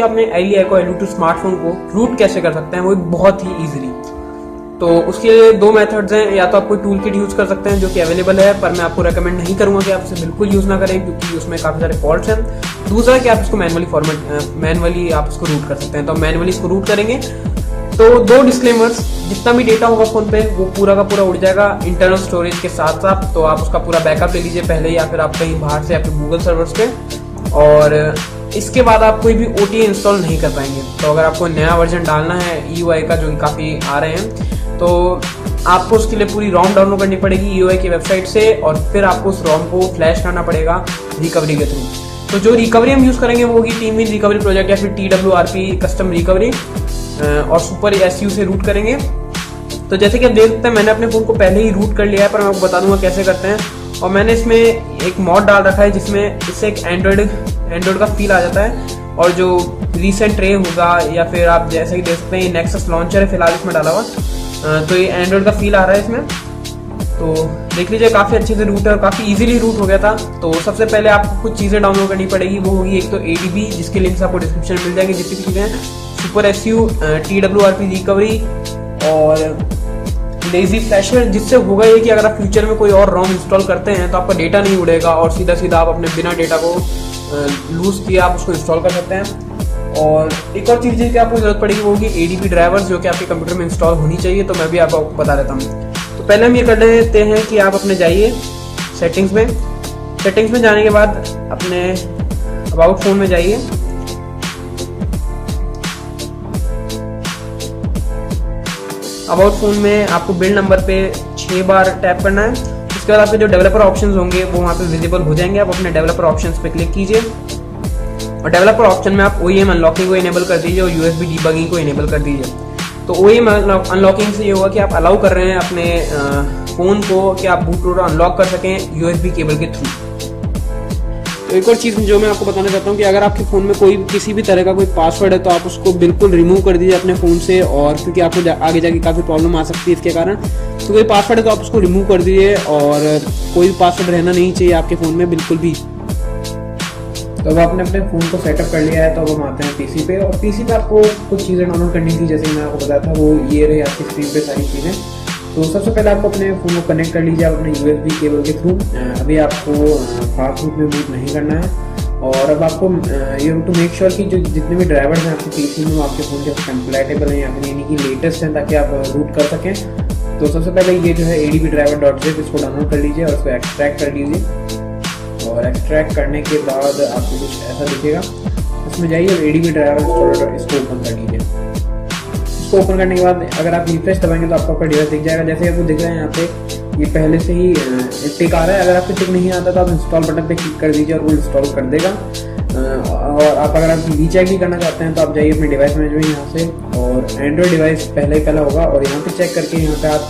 कि अपने Ally Echo L2 smartphone को रूट कैसे कर सकते हैं, वो बहुत ही इजीली। तो उसके लिए दो मेथड्स हैं, या तो आप कोई टूल किट यूज कर सकते हैं जो कि अवेलेबल है, पर मैं आपको रेकमेंड नहीं करूंगा कि आप इसे बिल्कुल यूज ना करें क्योंकि उसमें काफी सारे फॉल्ट्स हैं। दूसरा कि आप इसको मैनुअली आप इसको रूट कर सकते हैं। तो मैनुअली इसको रूट करेंगे तो दो डिस्क्लेमर्स, जितना भी डेटा होगा फोन पे वो पूरा का पूरा उड़ जाएगा इंटरनल स्टोरेज के साथ साथ। तो आप उसका पूरा बैकअप ले लीजिए पहले, या फिर आप कहीं बाहर से आपके गूगल सर्वर्स पे, और इसके बाद आप कोई भी OTA इंस्टॉल नहीं कर पाएंगे। तो अगर आपको नया वर्जन डालना है EUI का, जो काफ़ी आ रहे हैं, तो आपको उसके लिए पूरी ROM डाउनलोड करनी पड़ेगी EUI की वेबसाइट से, और फिर आपको उस ROM को फ्लैश करना पड़ेगा रिकवरी के थ्रू। तो जो रिकवरी हम यूज़ करेंगे वो होगी TeamWin रिकवरी प्रोजेक्ट या फिर TWRP कस्टम रिकवरी, और सुपर SU से रूट करेंगे। तो जैसे कि आप देख सकते हैं मैंने अपने फ़ोन को पहले ही रूट कर लिया है, पर मैं आपको बता दूंगा कैसे करते हैं। और मैंने इसमें एक मॉड डाल रखा है जिसमें इससे एक एंड्रॉयड का फील आ जाता है, और जो रीसेंट रे होगा, या फिर आप जैसे कि देख सकते हैं नेक्सस लॉन्चर है फिलहाल इसमें डाला हुआ, तो ये एंड्रॉयड का फील आ रहा है इसमें। तो देख लीजिए काफ़ी अच्छे से रूट है और काफ़ी इजीली रूट हो गया था। तो सबसे पहले आपको कुछ चीज़ें डाउनलोड करनी पड़ेगी, वो होगी एक तो ADB, जिसके लिंक्स आपको डिस्क्रिप्शन में मिल जाएंगे, जितनी भी चीज़ें हैं, सुपर SU, TWRP रिकवरी और लेजी फ्लैशर, जिससे होगा ये कि अगर आप फ्यूचर में कोई और ROM इंस्टॉल करते हैं तो आपका डेटा नहीं उड़ेगा और सीधा सीधा आप अपने बिना डेटा को लूज किए आप उसको इंस्टॉल कर सकते हैं। और एक और चीज़ की आपको जरूरत पड़ेगी वो होगी ADB ड्राइवर्स, जो कि आपके कंप्यूटर में इंस्टॉल होनी चाहिए। तो मैं भी आपको बता देता हूँ। तो पहले हम ये कर लेते हैं कि आप अपने जाइए सेटिंग्स में जाने के बाद अपने अबाउट फोन में जाइए। अबाउट फोन में आपको बिल्ड नंबर पे 6 बार टैप करना है। उसके बाद आपके जो डेवलपर ऑप्शंस होंगे वो वहाँ पे विजिबल हो जाएंगे। आप अपने डेवलपर ऑप्शंस पे क्लिक कीजिए और डेवलपर ऑप्शन में आप OEM अनलॉकिंग को इनेबल कर दीजिए और USB डीबगिंग को इनेबल कर दीजिए। तो OEM अनलॉकिंग से ये होगा कि आप अलाउ कर रहे हैं अपने फ़ोन को कि आप बूट लोडर अनलॉक कर सकें USB केबल के थ्रू। तो एक और चीज़ जो मैं आपको बताना चाहता हूँ कि अगर आपके फ़ोन में कोई किसी भी तरह का कोई पासवर्ड है तो आप उसको बिल्कुल रिमूव कर दीजिए अपने फ़ोन से, और क्योंकि आपको आगे जाके काफ़ी प्रॉब्लम आ सकती है इसके कारण। तो कोई पासवर्ड है तो आप उसको रिमूव कर दीजिए, और कोई भी पासवर्ड रहना नहीं चाहिए आपके फ़ोन में बिल्कुल भी। तो अब आपने अपने फ़ोन को सेटअप कर लिया है, तो अब हम आते हैं PC पे। और PC पे आपको कुछ चीज़ें डाउनलोड करनी थी, जैसे मैं आपको बताया था, वो ये रही आपकी स्क्रीन पे सारी चीज़ें। तो सबसे पहले आपको अपने फ़ोन को कनेक्ट कर लीजिए अपने USB केबल के थ्रू। अभी आपको फास्ट रूट में बूट नहीं करना है, और अब आपको यू टू मेक श्योर कि जो जितने भी ड्राइवर्स हैं आपके PC में वो आपके फ़ोन के साथ कंपैटिबल हैं, यानी कि लेटेस्ट हैं, ताकि आप रूट कर सकें। तो सबसे पहले ये जो है ADB driver.zip, इसको डाउनलोड कर लीजिए और इसको एक्सट्रैक्ट कर लीजिए। और एक्सट्रैक्ट करने के बाद आपको कुछ ऐसा दिखेगा, उसमें जाइए और ADB ड्राइवर इंस्टॉलर इसको ओपन कर लीजिए। इसको ओपन करने के बाद अगर आप रिफ्रेश दबाएंगे तो आपको आपका डिवाइस दिख जाएगा। जैसे आपको दिख रहा है यहाँ पे ये पहले से ही टिक आ रहा है। अगर आपको टिक नहीं आता तो आप इंस्टॉल बटन पे क्लिक कर दीजिए और वो इंस्टॉल कर देगा। और आप अगर आप रीचेक भी करना चाहते हैं तो आप जाइए अपने डिवाइस मैनेजमेंट यहाँ से, और एंड्रॉइड डिवाइस पहला होगा, और यहाँ पे चेक करके यहाँ पे आप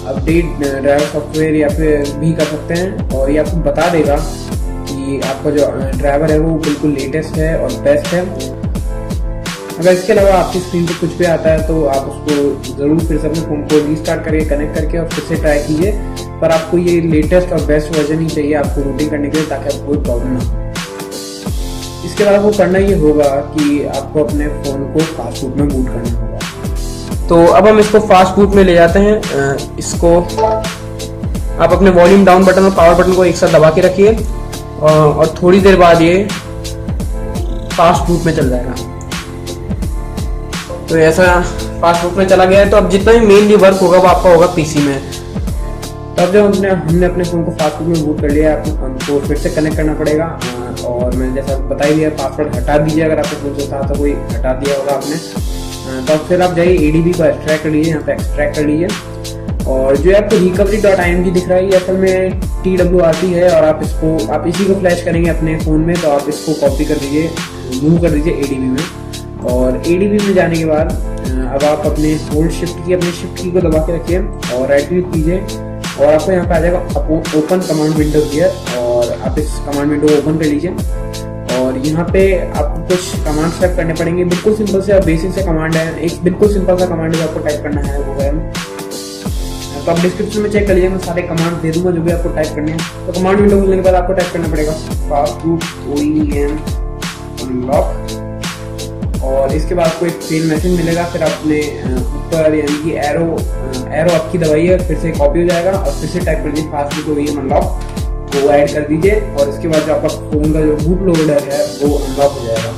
अपडेट ड्राइवर सॉफ्टवेयर या फिर भी कर सकते हैं, और ये आपको बता देगा कि आपका जो ड्राइवर है वो बिल्कुल लेटेस्ट है और बेस्ट है। अगर इसके अलावा आपकी स्क्रीन पे कुछ भी आता है तो आप उसको ज़रूर फिर से अपने फ़ोन को रीस्टार्ट करिए, कनेक्ट करके, और फिर से ट्राई कीजिए। पर आपको ये लेटेस्ट और बेस्ट वर्जन ही चाहिए आपको रूटिंग करने के लिए, ताकि आपको कोई प्रॉब्लम ना हो। इसके बाद आपको करना ये होगा कि आपको अपने फ़ोन को फास्ट बूट में बूट करना होगा। तो अब हम इसको फास्ट बूट में ले जाते हैं। इसको आप अपने वॉल्यूम डाउन बटन और पावर बटन को एक साथ दबा के रखिए, और थोड़ी देर बाद ये फास्ट बूट में चल जाएगा। तो ऐसा फास्ट बूट में चला गया है। तो अब जितना भी मेनली वर्क होगा वो आपका होगा PC में। तो अब जब हमने अपने फ़ोन को फास्ट बूट में बूट कर लिया, हमको फिर से कनेक्ट करना पड़ेगा। और मैंने जैसा बता ही दिया, पासवर्ड हटा दीजिए अगर आपके फ़ोन से था तो कोई हटा दिया होगा आपने। तो फिर आप जाइए ADB को एक्सट्रैक्ट कर लीजिए, यहाँ पे एक्सट्रैक्ट कर लीजिए। और जो आपको recovery.img दिख रहा है ये असल में TWRP है, और आप इसी को फ्लैश करेंगे अपने फ़ोन में। तो आप इसको कॉपी कर दीजिए, मूव कर दीजिए ADB में। और ADB में जाने के बाद अब आप अपने होल्ड अपने शिफ्ट की को दबा के रखिए और राइट क्लिक कीजिए, और आपको यहाँ पे आ जाएगा ओपन कमांड विंडो हियर, और आप इस कमांड विंडो को ओपन कर लीजिए। और यहाँ पे आपको कुछ कमांड टाइप करने पड़ेंगे, बिल्कुल सिंपल से और बेसिक से कमांड है। एक बिल्कुल सिंपल सा कमांड जो आपको टाइप करना है वो है, तो आप डिस्क्रिप्शन में चेक कर लीजिए, मैं सारे कमांड दे दूंगा जो भी आपको टाइप करने हैं। तो कमांड विंडो खुलने के बाद आपको टाइप करना पड़ेगा फास्ट बूट OEM अनलॉक, और इसके बाद आपको एक फेल मैसेज मिलेगा। फिर आपने ऊपर यानी कि एरो आपकी दबाई है, फिर से कॉपी हो जाएगा और फिर से टाइप कर दीजिए फास्टबूट ओईएम अनलॉक, वो ऐड कर दीजिए और इसके बाद जो आपका फोन का जो बूट लोडर है वो अनलॉक हो जाएगा।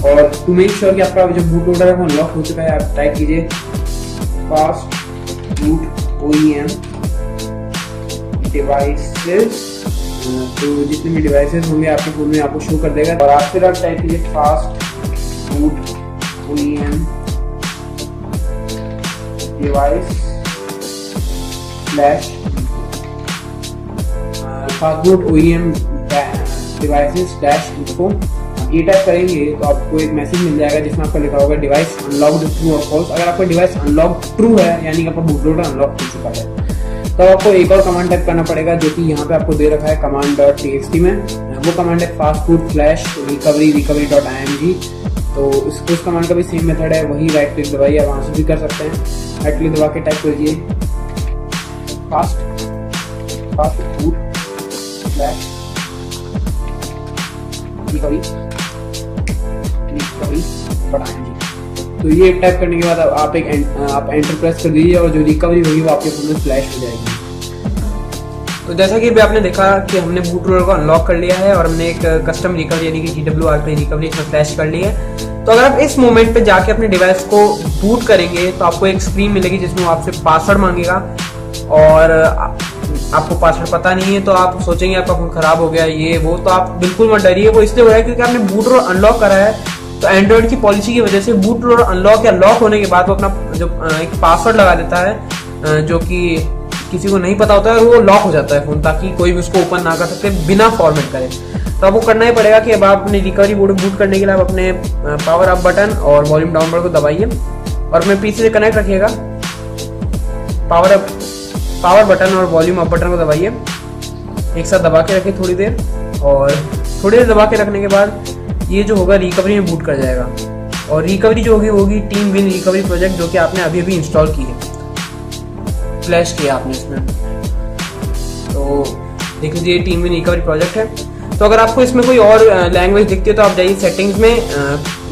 और टू मेक श्योर कि आपका जो बूट लोडर है वो अनलॉक हो चुका है, आप टाइप कीजिए फास्टबूट ओईएम डिवाइसेस, तो जितने भी डिवाइसेस होंगे आपके फोन में आपको शो कर देगा। और आप फिर आप टाइप कीजिए fastboot OEM device slash fastboot OEM devices slash info. ये टाइप करेंगे तो आपको एक मैसेज मिल जाएगा जिसमें आपको लिखा होगा डिवाइस अनलॉक्ड ट्रू और फॉल्स। अगर आपका डिवाइस अनलॉक ट्रू है यानी कि आपका बूट लोडर अनलॉक हो चुका है, तो आपको एक और कमांड टाइप करना पड़ेगा जो कि यहाँ पे आपको दे रखा है command.txt में। वो कमांड है fastboot/recovery.img। तो उस कमांड का भी सेम मेथड है, वही राइट क्लिक दबाइए, आप वहां से भी कर सकते हैं। राइट क्लिक दबा के टाइप करिए fastboot/recovery.img। तो ये टाइप करने के बाद आप एंटर प्रेस कर दीजिए और जो रिकवरी होगी वो आपके फोन में फ्लैश हो जाएगी। तो जैसा कि अभी आपने देखा कि हमने बूट लोडर को अनलॉक कर लिया है और हमने एक कस्टम रिकवरी यानी कि GWR रिकवरी इसमें फ्लैश कर ली है। तो अगर आप इस मोमेंट पे जाके अपने डिवाइस को बूट करेंगे तो आपको एक स्क्रीन मिलेगी जिसमें वो आपसे पासवर्ड मांगेगा और आपको पासवर्ड पता नहीं है तो आप सोचेंगे आपका फोन खराब हो गया ये वो। तो आप बिल्कुल मत डरिए, वो इसलिए हो रहा है क्योंकि आपने बूट लोडर अनलॉक करा है। तो एंड्रॉइड की पॉलिसी की वजह से बूट लोडर अनलॉक या लॉक होने के बाद वो अपना जो एक पासवर्ड लगा देता है जो कि किसी को नहीं पता होता है और वो लॉक हो जाता है फोन, ताकि कोई भी उसको ओपन ना कर सके बिना फॉर्मेट करे। तो आपको करना ही पड़ेगा कि अब आप अपने रिकवरी बूट करने के लिए आप अपने पावर अप बटन और वॉल्यूम डाउन बटन को दबाइए और अपने पीसी से कनेक्ट रखिएगा। पावर बटन और वॉल्यूम अप बटन को दबाइए, एक साथ दबा के रखिए थोड़ी देर, और थोड़ी देर दबा के रखने के बाद ये जो होगा रिकवरी में बूट कर जाएगा। और रिकवरी जो होगी टीम विन रिकवरी प्रोजेक्ट, जो कि आपने अभी अभी इंस्टॉल की है, फ्लैश किया आपने इसमें। तो देख लीजिए टीम विन रिकवरी प्रोजेक्ट है। तो अगर आपको इसमें कोई और लैंग्वेज दिखती है तो आप जाइए सेटिंग्स में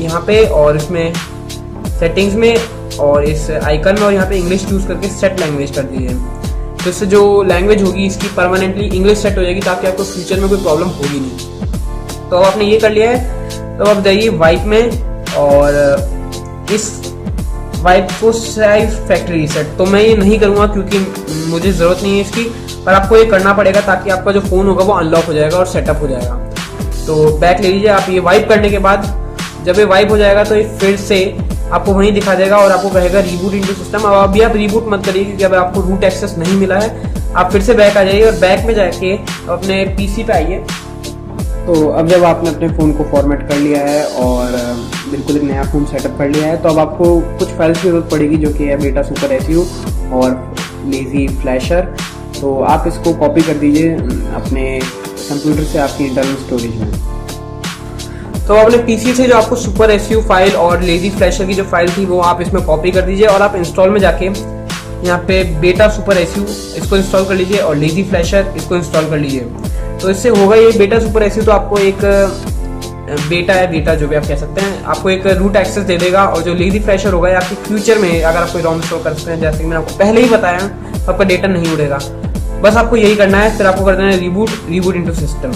यहाँ पे, और इसमें सेटिंग्स में और इस आइकन में, और यहाँ पे इंग्लिश चूज करके सेट लैंग्वेज कर दीजिए। तो इससे जो लैंग्वेज होगी इसकी परमानेंटली इंग्लिश सेट हो जाएगी, ताकि आपको फ्यूचर में कोई प्रॉब्लम होगी नहीं। तो आपने ये कर लिया है तो आप जाइए वाइप में और इस वाइप को साइज फैक्ट्री रीसेट। तो मैं ये नहीं करूंगा क्योंकि मुझे जरूरत नहीं है इसकी, पर आपको ये करना पड़ेगा ताकि आपका जो फोन होगा वो अनलॉक हो जाएगा और सेटअप हो जाएगा। तो बैक ले लीजिए आप। ये वाइप करने के बाद जब ये वाइप हो जाएगा तो ये फिर से आपको वहीं दिखा देगा और आपको कहेगा रिबूट इनटू सिस्टम। अब अभी आप रिबूट मत करिए क्योंकि अब आपको रूट एक्सेस नहीं मिला है। आप फिर से बैक आ जाइए और बैक में जाके अपने पीसी पे आइए। तो अब जब आपने अपने फ़ोन को फॉर्मेट कर लिया है और बिल्कुल एक नया फ़ोन सेटअप कर लिया है, तो अब आपको कुछ फाइल्स की जरूरत पड़ेगी जो कि है बेटा सुपर एसयू और लेजी फ्लैशर। तो आप इसको कॉपी कर दीजिए अपने कंप्यूटर से आपकी इंटरनल स्टोरेज में। तो अपने पीसी से जो आपको सुपर एसयू फाइल और लेजी फ्लैशर की जो फाइल थी वो आप इसमें कॉपी कर दीजिए और आप इंस्टॉल में जाके यहाँ पे बेटा सुपर एसयू इसको इंस्टॉल कर लीजिए और लेजी फ्लैशर इसको इंस्टॉल कर लीजिए। तो इससे होगा ये बेटा सुपर एसयू तो आपको एक बेटा जो भी आप कह सकते हैं, आपको एक रूट एक्सेस दे देगा। और जो लेजी फ्लैशर होगा ये आपके फ्यूचर में अगर आप कोई रॉम इंस्टॉल कर सकते हैं, जैसे कि मैंने आपको पहले ही बताया, तो आपका डेटा नहीं उड़ेगा। बस आपको यही करना है। फिर आपको कर देना है रिबूट इनटू सिस्टम।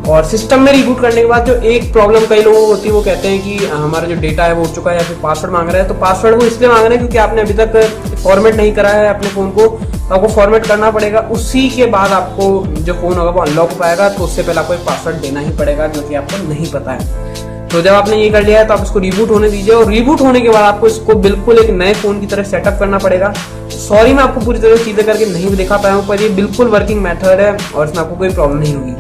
और सिस्टम में रिबूट करने के बाद जो एक प्रॉब्लम कई लोगों को होती है वो कहते हैं कि हमारा जो डेटा है वो उड़ चुका है या फिर पासवर्ड मांग रहा है। तो पासवर्ड वो इसलिए मांग रहे हैं क्योंकि आपने अभी तक फॉर्मेट नहीं करा है अपने फोन को, तो आपको फॉर्मेट करना पड़ेगा। उसी के बाद आपको जो फोन होगा वो अनलॉक हो पाएगा। तो उससे पहले आपको एक पासवर्ड देना ही पड़ेगा जो कि आपको नहीं पता है। तो जब आपने ये कर लिया है तो आप इसको रिबूट होने दीजिए और रिबूट होने के बाद आपको इसको बिल्कुल एक नए फोन की तरह सेटअप करना पड़ेगा। सॉरी मैं आपको पूरी तरह चीजें करके नहीं दिखा पाया हूँ, पर ये बिल्कुल वर्किंग मेथड है और इसमें आपको कोई प्रॉब्लम नहीं होगी।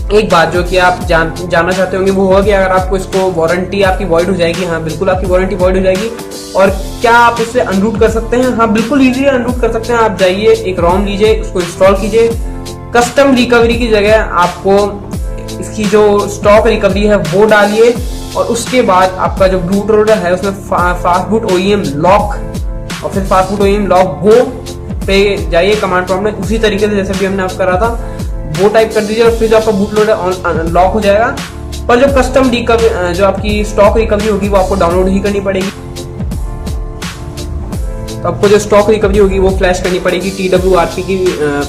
एक बात जो कि आप जानना चाहते होंगे वो होगा कि अगर आपको इसको वारंटी आपकी वॉइड हो जाएगी। हाँ बिल्कुल आपकी वारंटी वॉइड हो जाएगी। और क्या आप इसे अनरूट कर सकते हैं? हाँ बिल्कुल इजीली अनरूट कर सकते हैं। आप जाइए एक रॉम लीजिए, उसको इंस्टॉल कीजिए। कस्टम रिकवरी की जगह आपको इसकी जो स्टॉक रिकवरी है वो डालिए और उसके बाद आपका जो बूट लोडर है उसमें फास्टबूट ओईएम लॉक और फिर फास्टबूट ओईएम लॉक गो पे जाइए कमांड प्रॉम्प्ट में, उसी तरीके से जैसे भी हमने आप करा था वो टाइप कर दीजिए और फिर जो आपका बूट लोडर लॉक हो जाएगा पर जो कस्टम जो आपकी स्टॉक रिकवरी होगी वो आपको डाउनलोड ही करनी पड़ेगी। तो आपको जो स्टॉक रिकवरी होगी वो फ्लैश करनी पड़ेगी TWRP की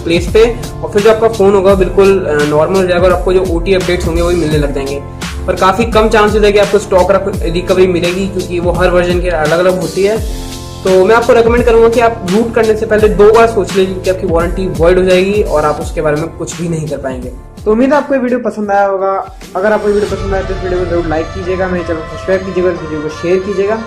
प्लेस पे, और फिर जो आपका फोन होगा बिल्कुल नॉर्मल हो जाएगा और आपको जो OT अपडेट्स होंगे वही मिलने लग जाएंगे। पर काफी कम चांसेस है कि आपको स्टॉक रिकवरी मिलेगी, क्योंकि वो हर वर्जन के अलग अलग होती है। तो मैं आपको रेकमेंड करूंगा कि आप बूट करने से पहले 2 बार सोच लीजिए कि आपकी वारंटी वॉइड हो जाएगी और आप उसके बारे में कुछ भी नहीं कर पाएंगे। तो उम्मीद है आपको ये वीडियो पसंद आया होगा। अगर आपको वीडियो पसंद आया तो इस वीडियो को जरूर लाइक कीजिएगा, मेरे चैनल को सब्सक्राइब कीजिएगा, इस वीडियो को शेयर कीजिएगा।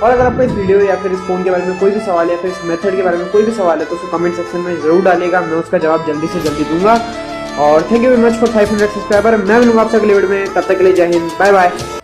और अगर आपको इस वीडियो या फिर इस फोन के बारे में कोई भी सवाल है या फिर इस मेथड के बारे में कोई भी सवाल है तो उसको कमेंट सेक्शन में जरूर डालिएगा, मैं उसका जवाब जल्दी से जल्दी दूंगा। और thank you very much for 500 subscriber. मैं मिलूंगा आपसे अगले वीडियो में, तब तक के लिए जय हिंद, बाय बाय।